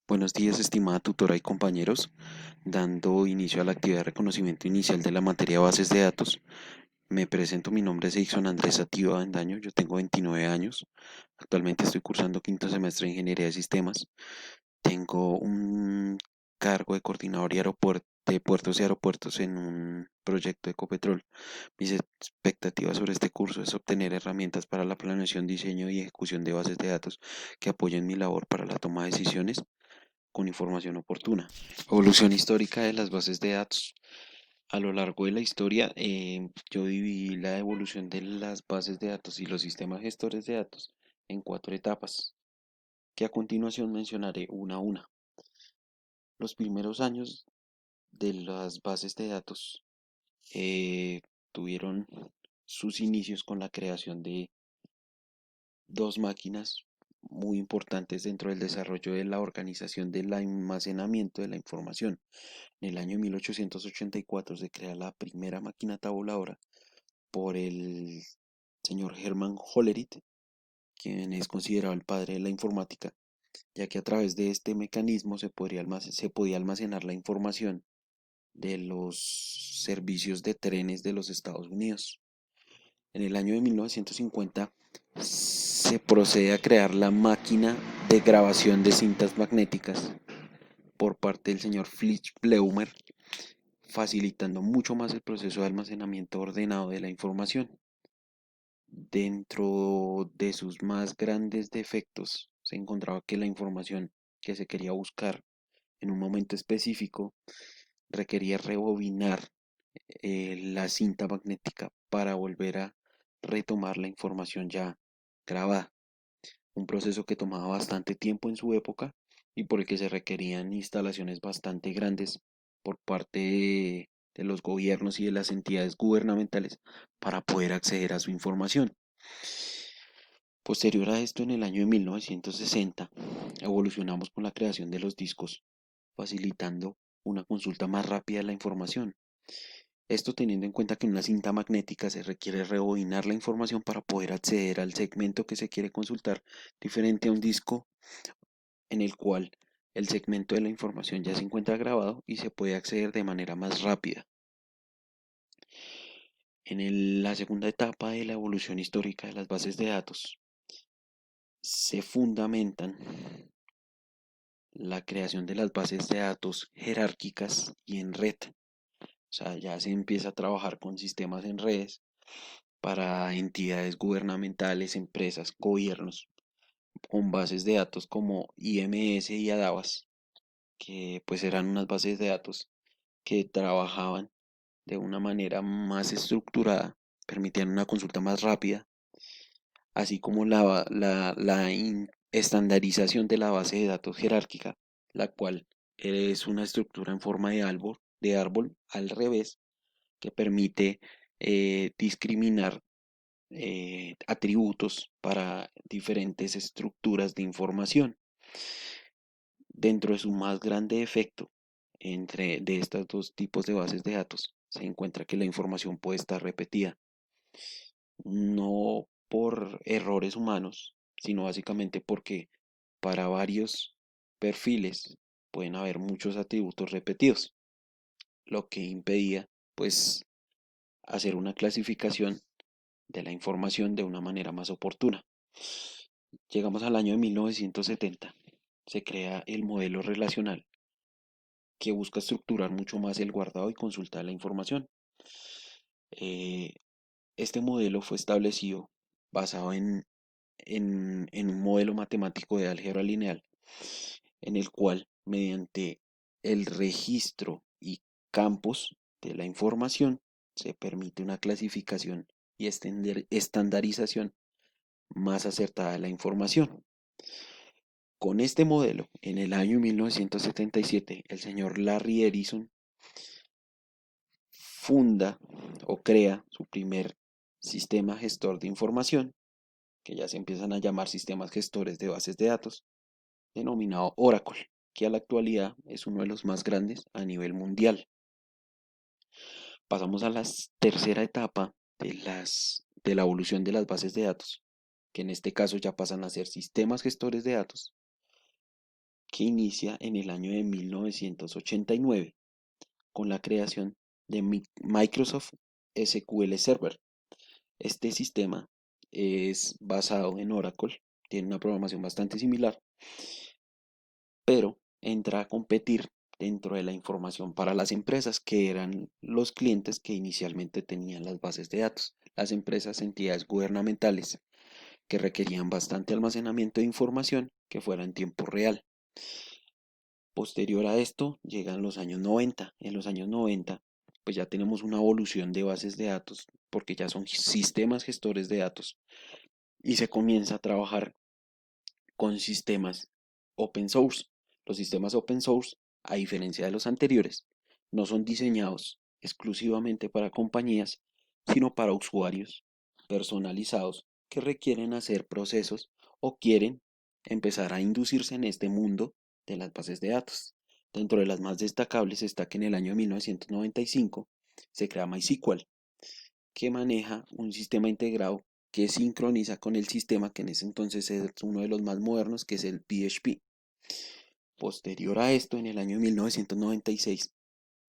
Buenos días, estimada tutora y compañeros. Dando inicio a la actividad de reconocimiento inicial de la materia bases de datos, me presento, mi nombre es Edson Andrés Sativa Avendaño, yo tengo 29 años, actualmente estoy cursando quinto semestre de Ingeniería de Sistemas, tengo un cargo de coordinador de puertos y aeropuertos en un proyecto de Ecopetrol. Mis expectativas sobre este curso es obtener herramientas para la planeación, diseño y ejecución de bases de datos que apoyen mi labor para la toma de decisiones con información oportuna. Evolución histórica de las bases de datos. A lo largo de la historia, yo dividí la evolución de las bases de datos y los sistemas gestores de datos en cuatro etapas, que a continuación mencionaré una a una. Los primeros años de las bases de datos tuvieron sus inicios con la creación de dos máquinas muy importantes dentro del desarrollo de la organización del almacenamiento de la información. En el año 1884 se crea la primera máquina tabuladora por el señor Hermann Hollerith, quien es considerado el padre de la informática, ya que a través de este mecanismo se podía almacenar la información de los servicios de trenes de los Estados Unidos. En el año de 1950 se procede a crear la máquina de grabación de cintas magnéticas por parte del señor Fritz Bleumer, facilitando mucho más el proceso de almacenamiento ordenado de la información. Dentro de sus más grandes defectos se encontraba que la información que se quería buscar en un momento específico requería rebobinar la cinta magnética para volver a retomar la información ya grabada. Un proceso que tomaba bastante tiempo en su época y por el que se requerían instalaciones bastante grandes por parte de los gobiernos y de las entidades gubernamentales para poder acceder a su información. Posterior a esto, en el año de 1960, evolucionamos con la creación de los discos, facilitando una consulta más rápida de la información. Esto teniendo en cuenta que en una cinta magnética se requiere rebobinar la información para poder acceder al segmento que se quiere consultar, diferente a un disco en el cual el segmento de la información ya se encuentra grabado y se puede acceder de manera más rápida. La segunda etapa de la evolución histórica de las bases de datos se fundamentan la creación de las bases de datos jerárquicas y en red. O sea, ya se empieza a trabajar con sistemas en redes para entidades gubernamentales, empresas, gobiernos, con bases de datos como IMS y ADABAS, que pues eran unas bases de datos que trabajaban de una manera más estructurada, permitían una consulta más rápida, así como la estandarización de la base de datos jerárquica, la cual es una estructura en forma de árbol al revés, que permite discriminar atributos para diferentes estructuras de información. Dentro de su más grande efecto de estos dos tipos de bases de datos, se encuentra que la información puede estar repetida, no por errores humanos, sino básicamente porque para varios perfiles pueden haber muchos atributos repetidos, lo que impedía pues hacer una clasificación de la información de una manera más oportuna. Llegamos al año de 1970. Se crea el modelo relacional que busca estructurar mucho más el guardado y consultar la información. Eh, este modelo fue establecido basado en un modelo matemático de álgebra lineal, en el cual, mediante el registro y campos de la información, se permite una clasificación y estandarización más acertada de la información. Con este modelo, en el año 1977, el señor Larry Ellison funda o crea su primer sistema gestor de información, que ya se empiezan a llamar sistemas gestores de bases de datos, denominado Oracle, que a la actualidad es uno de los más grandes a nivel mundial. Pasamos a la tercera etapa de la evolución de las bases de datos, que en este caso ya pasan a ser sistemas gestores de datos, que inicia en el año de 1989 con la creación de Microsoft SQL Server. Este sistema es basado en Oracle, tiene una programación bastante similar, pero entra a competir dentro de la información para las empresas, que eran los clientes que inicialmente tenían las bases de datos, las empresas, entidades gubernamentales que requerían bastante almacenamiento de información que fuera en tiempo real. Posterior a esto llegan los años 90. En los años 90, pues ya tenemos una evolución de bases de datos, porque ya son sistemas gestores de datos, y se comienza a trabajar con sistemas open source. Los sistemas open source, a diferencia de los anteriores, no son diseñados exclusivamente para compañías, sino para usuarios personalizados que requieren hacer procesos o quieren empezar a inducirse en este mundo de las bases de datos. Dentro de las más destacables está que en el año 1995 se crea MySQL, que maneja un sistema integrado que sincroniza con el sistema que en ese entonces es uno de los más modernos, que es el PHP. Posterior a esto, en el año 1996,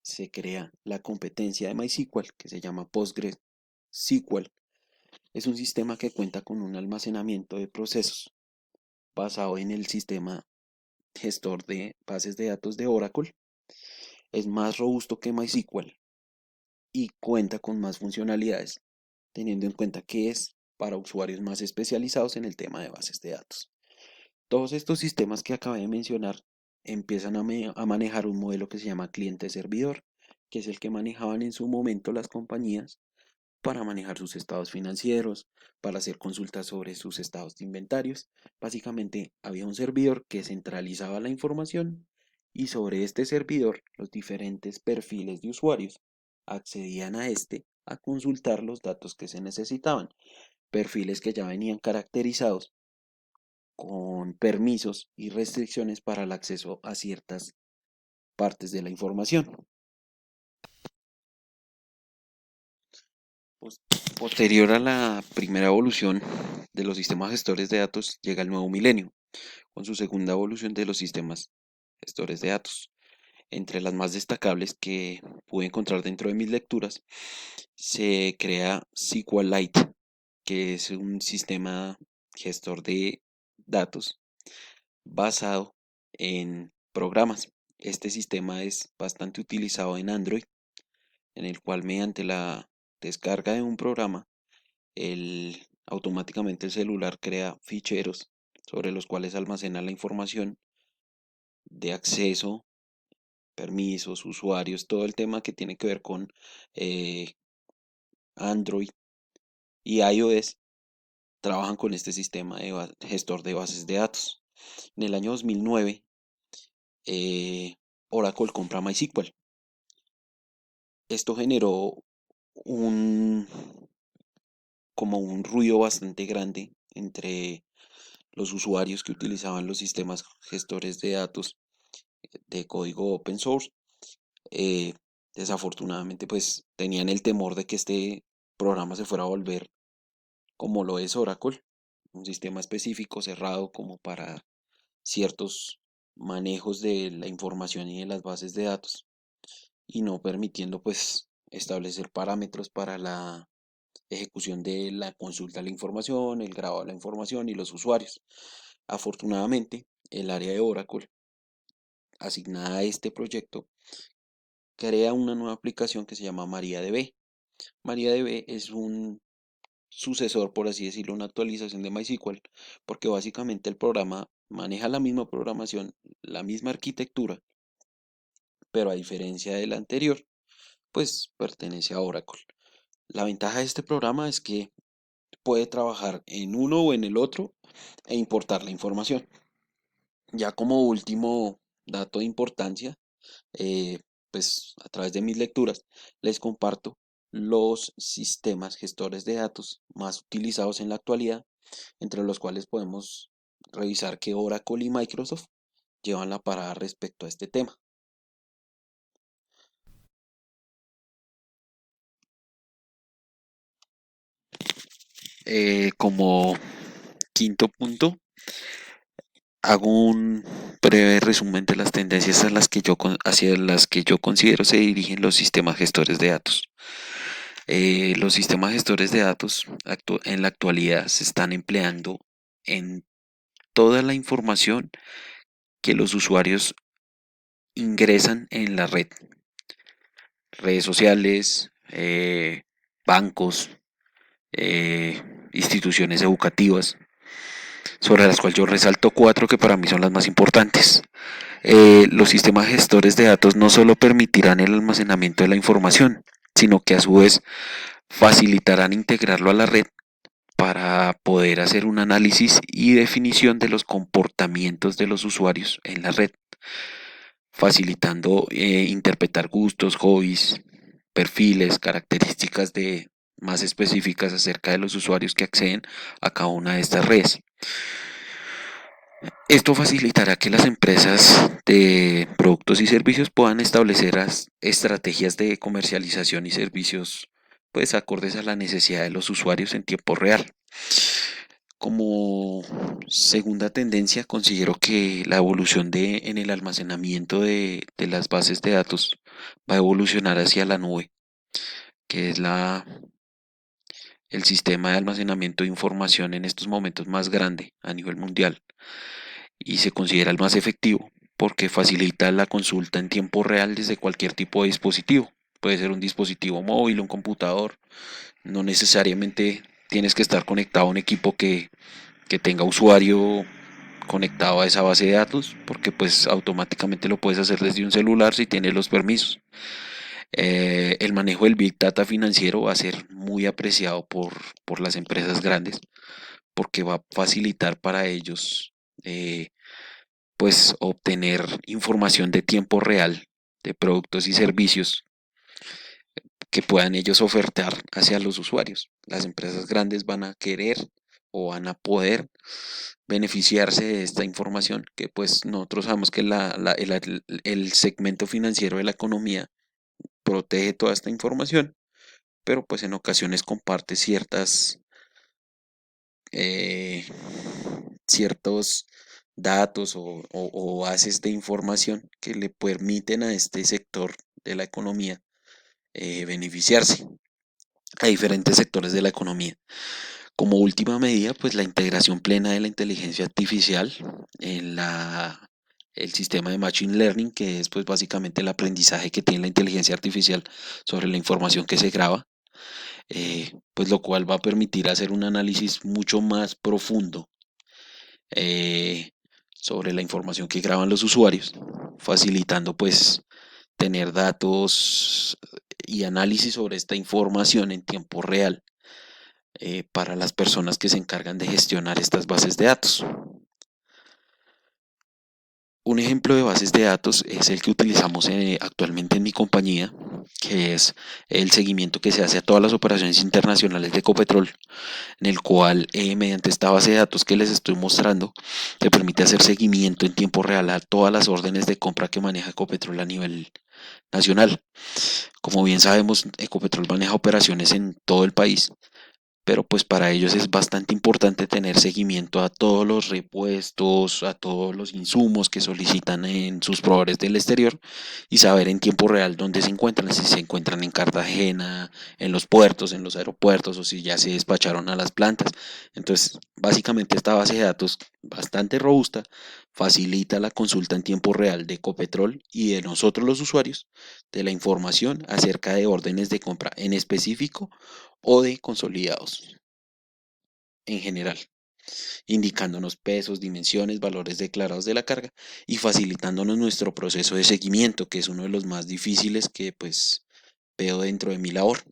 se crea la competencia de MySQL, que se llama PostgreSQL. Es un sistema que cuenta con un almacenamiento de procesos basado en el sistema gestor de bases de datos de Oracle. Es más robusto que MySQL y cuenta con más funcionalidades, teniendo en cuenta que es para usuarios más especializados en el tema de bases de datos. Todos estos sistemas que acabé de mencionar empiezan a manejar un modelo que se llama cliente-servidor, que es el que manejaban en su momento las compañías para manejar sus estados financieros, para hacer consultas sobre sus estados de inventarios. Básicamente había un servidor que centralizaba la información y sobre este servidor los diferentes perfiles de usuarios accedían a este a consultar los datos que se necesitaban, perfiles que ya venían caracterizados con permisos y restricciones para el acceso a ciertas partes de la información. Posterior a la primera evolución de los sistemas gestores de datos, llega el nuevo milenio, con su segunda evolución de los sistemas gestores de datos. Entre las más destacables que pude encontrar dentro de mis lecturas, se crea SQLite, que es un sistema gestor de datos basado en programas. Este sistema es bastante utilizado en Android, en el cual mediante la descarga de un programa, automáticamente el celular crea ficheros sobre los cuales almacena la información de acceso, permisos, usuarios, todo el tema que tiene que ver con eh, Android y iOS. Trabajan con este sistema de gestor de bases de datos. En el año 2009, eh, Oracle compra MySQL. Esto generó un, como un ruido bastante grande entre los usuarios que utilizaban los sistemas gestores de datos de código open source. Eh, Desafortunadamente, pues tenían el temor de que este programa se fuera a volver como lo es Oracle, un sistema específico cerrado como para ciertos manejos de la información y de las bases de datos, y no permitiendo pues establecer parámetros para la ejecución de la consulta de la información, el grabado de la información y los usuarios. Afortunadamente, el área de Oracle asignada a este proyecto crea una nueva aplicación que se llama MariaDB. MariaDB es un sucesor, por así decirlo, una actualización de MySQL, porque básicamente el programa maneja la misma programación, la misma arquitectura, pero a diferencia del anterior, pues pertenece a Oracle. La ventaja de este programa es que puede trabajar en uno o en el otro e importar la información. Ya como último dato de importancia, eh, pues a través de mis lecturas les comparto los sistemas gestores de datos más utilizados en la actualidad, entre los cuales podemos revisar que Oracle y Microsoft llevan la parada respecto a este tema. Como quinto punto, Hago un breve resumen de las tendencias hacia las que yo considero se dirigen los sistemas gestores de datos. Los sistemas gestores de datos en la actualidad se están empleando en toda la información que los usuarios ingresan en la red, redes sociales, bancos, eh, instituciones educativas, sobre las cuales yo resalto cuatro que para mí son las más importantes. Los sistemas gestores de datos no solo permitirán el almacenamiento de la información, sino que a su vez facilitarán integrarlo a la red para poder hacer un análisis y definición de los comportamientos de los usuarios en la red, facilitando interpretar gustos, hobbies, perfiles, características más específicas acerca de los usuarios que acceden a cada una de estas redes. Esto facilitará que las empresas de productos y servicios puedan establecer estrategias de comercialización y servicios pues acordes a la necesidad de los usuarios en tiempo real. Como segunda tendencia, considero que la evolución en el almacenamiento de las bases de datos va a evolucionar hacia la nube, que es el sistema de almacenamiento de información en estos momentos más grande a nivel mundial y se considera el más efectivo porque facilita la consulta en tiempo real desde cualquier tipo de dispositivo. Puede ser un dispositivo móvil, un computador, no necesariamente tienes que estar conectado a un equipo que tenga usuario conectado a esa base de datos, porque pues automáticamente lo puedes hacer desde un celular si tienes los permisos. El manejo del Big Data financiero va a ser muy apreciado por las empresas grandes, porque va a facilitar para ellos pues obtener información de tiempo real de productos y servicios que puedan ellos ofertar hacia los usuarios. Las empresas grandes van a querer o van a poder beneficiarse de esta información que pues nosotros sabemos que el segmento financiero de la economía protege toda esta información, pero pues en ocasiones comparte eh, ciertos datos o bases de información que le permiten a este sector de la economía beneficiarse a diferentes sectores de la economía. Como última medida, pues la integración plena de la inteligencia artificial en el sistema de Machine Learning, que es pues básicamente el aprendizaje que tiene la inteligencia artificial sobre la información que se graba, pues lo cual va a permitir hacer un análisis mucho más profundo eh, sobre la información que graban los usuarios, facilitando pues tener datos y análisis sobre esta información en tiempo real para las personas que se encargan de gestionar estas bases de datos. Un ejemplo de bases de datos es el que utilizamos actualmente en mi compañía, que es el seguimiento que se hace a todas las operaciones internacionales de Ecopetrol, en el cual mediante esta base de datos que les estoy mostrando, se permite hacer seguimiento en tiempo real a todas las órdenes de compra que maneja Ecopetrol a nivel nacional. Como bien sabemos, Ecopetrol maneja operaciones en todo el país, pero pues para ellos es bastante importante tener seguimiento a todos los repuestos, a todos los insumos que solicitan en sus proveedores del exterior y saber en tiempo real dónde se encuentran, si se encuentran en Cartagena, en los puertos, en los aeropuertos o si ya se despacharon a las plantas. Entonces, básicamente esta base de datos bastante robusta facilita la consulta en tiempo real de Ecopetrol y de nosotros los usuarios de la información acerca de órdenes de compra en específico o de consolidados en general, indicándonos pesos, dimensiones, valores declarados de la carga y facilitándonos nuestro proceso de seguimiento, que es uno de los más difíciles que pues veo dentro de mi labor.